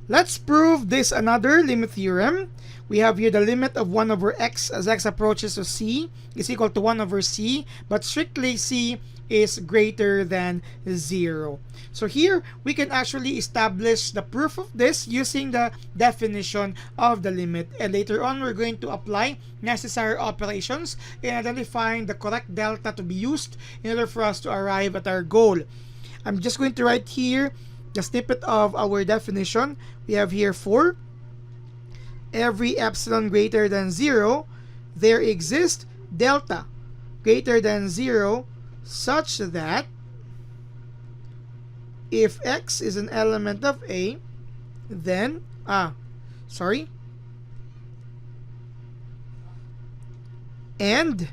Let's prove this another limit theorem. We have here the limit of 1 over x as x approaches to c is equal to 1 over c, but strictly c is greater than 0. So here we can actually establish the proof of this using the definition of the limit, and later on we're going to apply necessary operations in identifying the correct delta to be used in order for us to arrive at our goal. I'm just going to write here the snippet of our definition. We have here for every epsilon greater than 0, there exists delta greater than 0 such that if x is an element of A, then and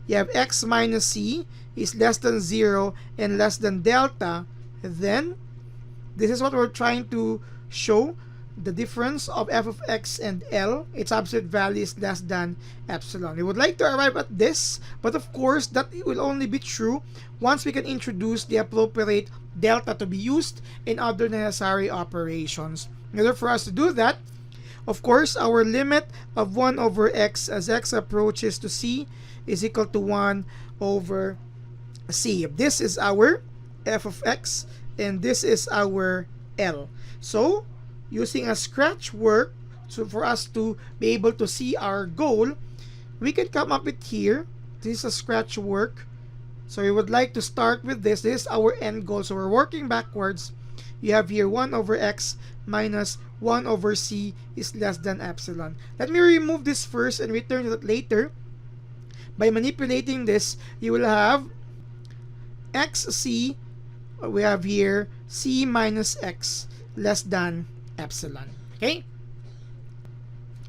you have x minus c is less than 0 and less than delta, then this is what we're trying to show. The difference of f of x and L, its absolute value is less than epsilon. We would like to arrive at this, but of course that will only be true once we can introduce the appropriate delta to be used in other necessary operations. In order for us to do that, of course, our limit of 1 over x as x approaches to c is equal to 1 over c. This is our f of x and this is our L. So using a scratch work, so for us to be able to see our goal, we can come up with here. This is a scratch work. So we would like to start with this. This is our end goal. So we're working backwards. You have here 1 over x minus 1 over c is less than epsilon. Let me remove this first and return to that later. By manipulating this, you will have xc, we have here c minus x less than epsilon. Okay?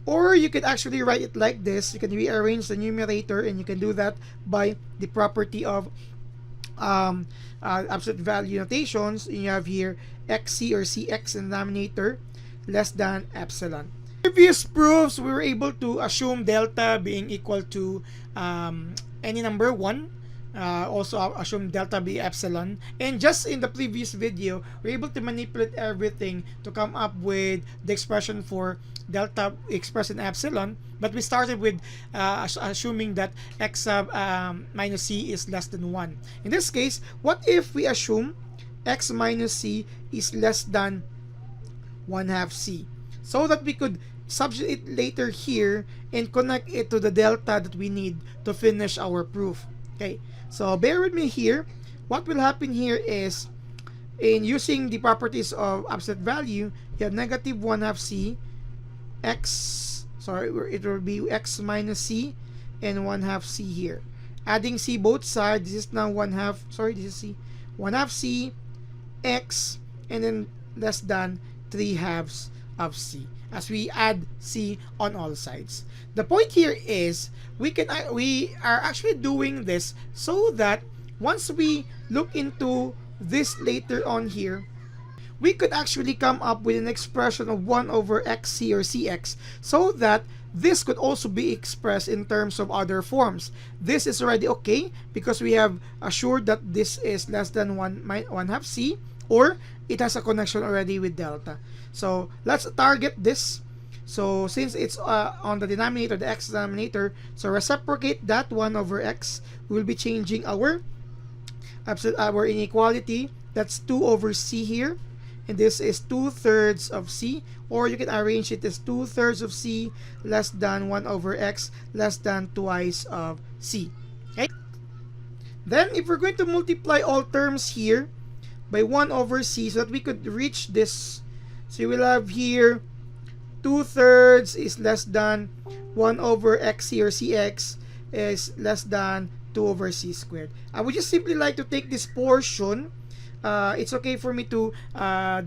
Or you could actually write it like this. You can rearrange the numerator, and you can do that by the property of absolute value notations. And you have here xc or cx in the denominator less than epsilon. Previous proofs, we were able to assume delta being equal to any number 1. Also assume delta be epsilon, and just in the previous video we're able to manipulate everything to come up with the expression for delta expressed in epsilon, but we started with assuming that x minus c is less than 1. In this case, what if we assume x minus c is less than 1/2 c, so that we could substitute it later here and connect it to the delta that we need to finish our proof. Okay, so bear with me here. What will happen here is, in using the properties of absolute value, you have negative 1/2 c x, sorry, it will be x minus c and 1/2 c here. Adding c both sides, this is now 1/2, sorry, this is c, 1/2 c x, and then less than 3/2 of c, as we add c on all sides. The point here is we are actually doing this so that once we look into this later on here, we could actually come up with an expression of 1 over xc or cx, so that this could also be expressed in terms of other forms. This is already okay because we have assured that this is less than 1/2 c, or it has a connection already with delta. So let's target this. So since it's on the denominator, the x denominator, so reciprocate that 1 over x. We will be changing our inequality. That's 2 over c here, and this is 2/3 of c, or you can arrange it as 2/3 of c less than 1 over x less than twice of c. Okay? Then if we're going to multiply all terms here by 1 over c so that we could reach this, so you will have here 2/3 is less than 1 over xc or cx is less than 2 over c squared. I would just simply like to take this portion. It's okay for me to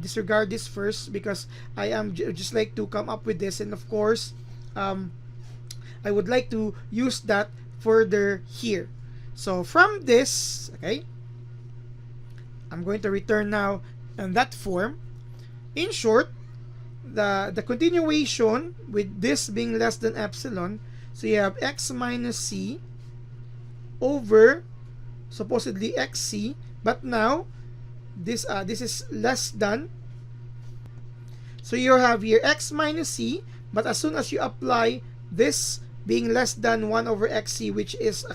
disregard this first because I am just like to come up with this, and of course I would like to use that further here. So from this, okay, I'm going to return now in that form. In short, the continuation with this being less than epsilon, so you have x minus c over supposedly xc, but now this is less than. So you have here x minus c, but as soon as you apply this being less than 1 over xc, which is a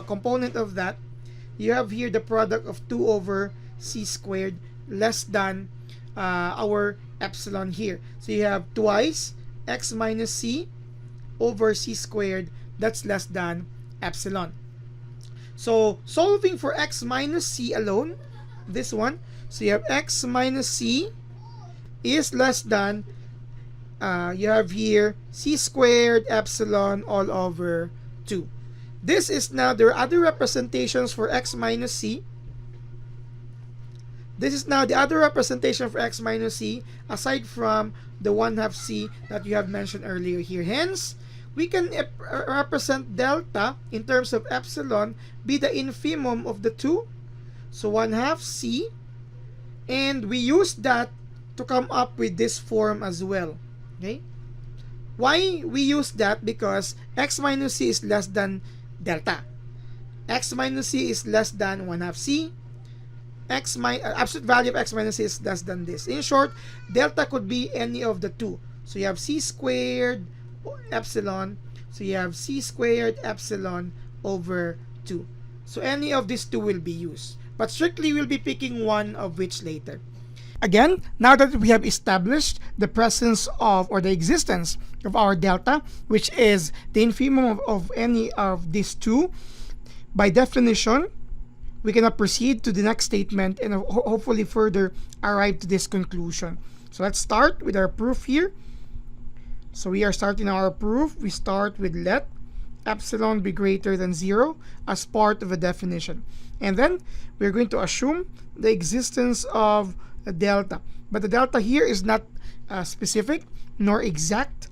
component of that, you have here the product of 2 over c squared less than our epsilon here. So you have twice x minus c over c squared, that's less than epsilon. So solving for x minus c alone, this one, so you have x minus c is less than, you have here c squared epsilon all over 2. This is now, there are other representations for x minus c. This is now the other representation for x minus c aside from the 1/2 c that you have mentioned earlier here. Hence, we can represent delta in terms of epsilon be the infimum of the two. So 1/2 c, and we use that to come up with this form as well. Okay? Why we use that? Because x minus c is less than delta. X minus c is less than 1/2 c. Absolute value of x minus c is less than this. In short, delta could be any of the two. So you have c squared epsilon. So you have c squared epsilon over 2. So any of these two will be used. But strictly we'll be picking one of which later. Again, now that we have established the presence of, or the existence of our delta, which is the infimum of any of these two, by definition, we can now proceed to the next statement and hopefully further arrive to this conclusion. So let's start with our proof here. So we are starting our proof. We start with let epsilon be greater than 0 as part of a definition. And then we're going to assume the existence of a delta. But the delta here is not specific nor exact.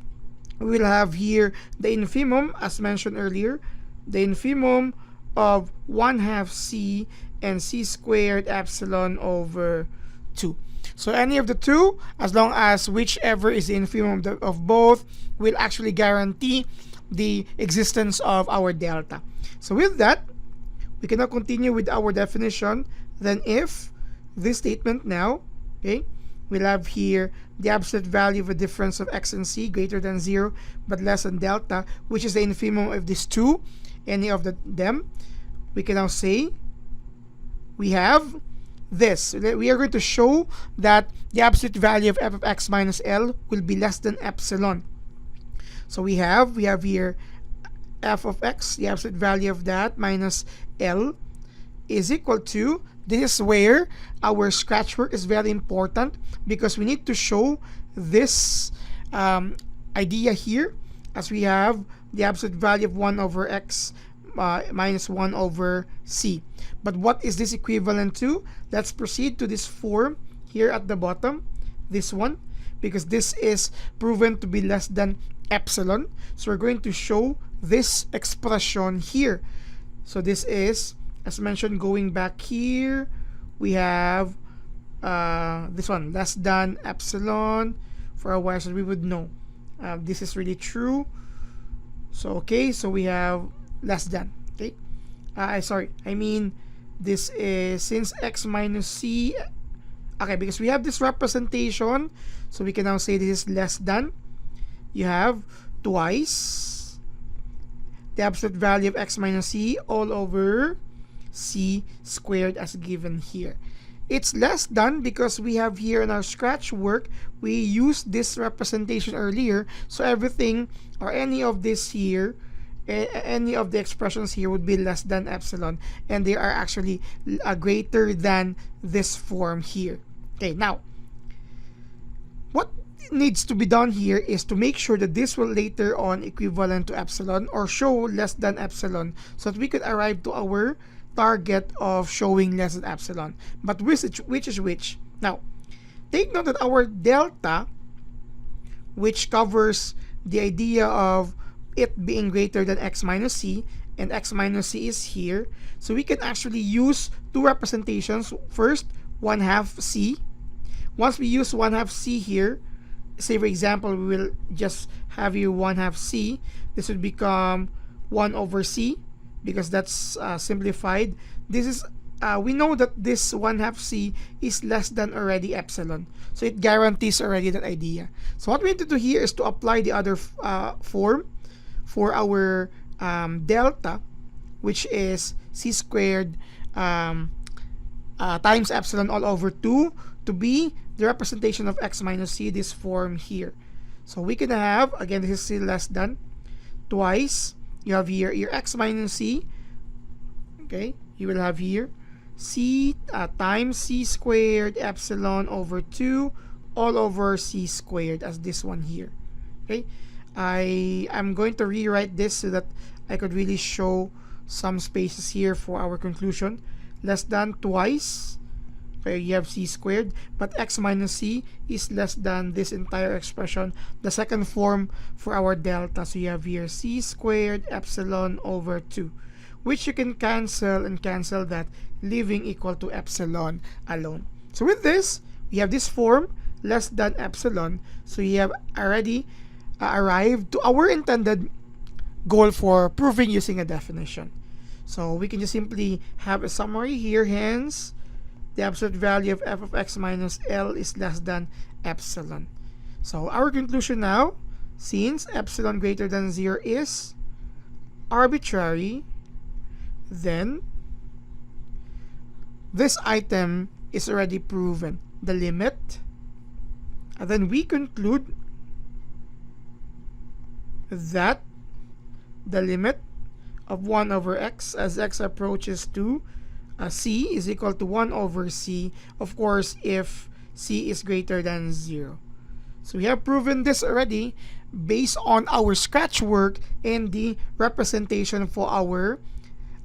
We will have here the infimum, as mentioned earlier, the infimum of 1/2 c and c squared epsilon over 2. So any of the two, as long as whichever is the infimum of both, will actually guarantee the existence of our delta. So with that, we can now continue with our definition. Then if this statement now, okay, we'll have here the absolute value of a difference of x and c greater than 0 but less than delta, which is the infimum of these two, any of them, we can now say we have this. We are going to show that the absolute value of f of x minus L will be less than epsilon. So we have here f of x, the absolute value of that minus L is equal to, this is where our scratch work is very important, because we need to show this idea here, as we have the absolute value of 1 over x minus 1 over c. But what is this equivalent to? Let's proceed to this form here at the bottom, this one, because this is proven to be less than epsilon. So we're going to show this expression here. So this is, as mentioned, going back here, we have this one, less than epsilon for a while, so we would know this is really true. So okay, so we have less than, okay, this is, since x minus c, okay, because we have this representation, so we can now say this is less than, you have twice the absolute value of x minus c all over c squared as given here. It's less than because we have here in our scratch work, we used this representation earlier, so everything or any of this here, any of the expressions here would be less than epsilon, and they are actually greater than this form here. Okay, now what needs to be done here is to make sure that this will later on equivalent to epsilon or show less than epsilon, so that we could arrive to our target of showing less than epsilon. But which is which? Now, take note that our delta, which covers the idea of it being greater than x minus c, and x minus c is here, so we can actually use two representations. First, 1/2 c. Once we use 1/2 c here, say for example, we will just have here 1/2 c. This would become 1 over c, because that's simplified. This is we know that this 1/2 c is less than already epsilon. So it guarantees already that idea. So what we need to do here is to apply the other form for our delta, which is c squared times epsilon all over 2 to be the representation of x minus c, this form here. So we can have, again, this is c less than, twice, you have here your x minus c, okay, you will have here c times c squared epsilon over 2 all over c squared as this one here. Okay, I'm going to rewrite this so that I could really show some spaces here for our conclusion. Less than twice, okay, you have c squared, but x minus c is less than this entire expression, the second form for our delta. So you have here c squared epsilon over 2, which you can cancel and cancel that, leaving equal to epsilon alone. So with this, we have this form less than epsilon. So we have already arrived to our intended goal for proving using a definition. So we can just simply have a summary here. Hence, the absolute value of f of x minus L is less than epsilon. So our conclusion now, since epsilon greater than 0 is arbitrary, then this item is already proven. The limit, and then we conclude that the limit of 1 over x as x approaches to c is equal to 1 over c, of course, if c is greater than 0. So we have proven this already based on our scratch work and the representation for our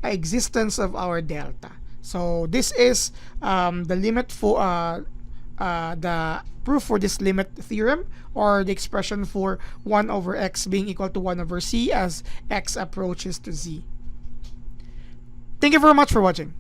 existence of our delta. So this is the limit for the proof for this limit theorem, or the expression for 1 over x being equal to 1 over c as x approaches to z. Thank you very much for watching.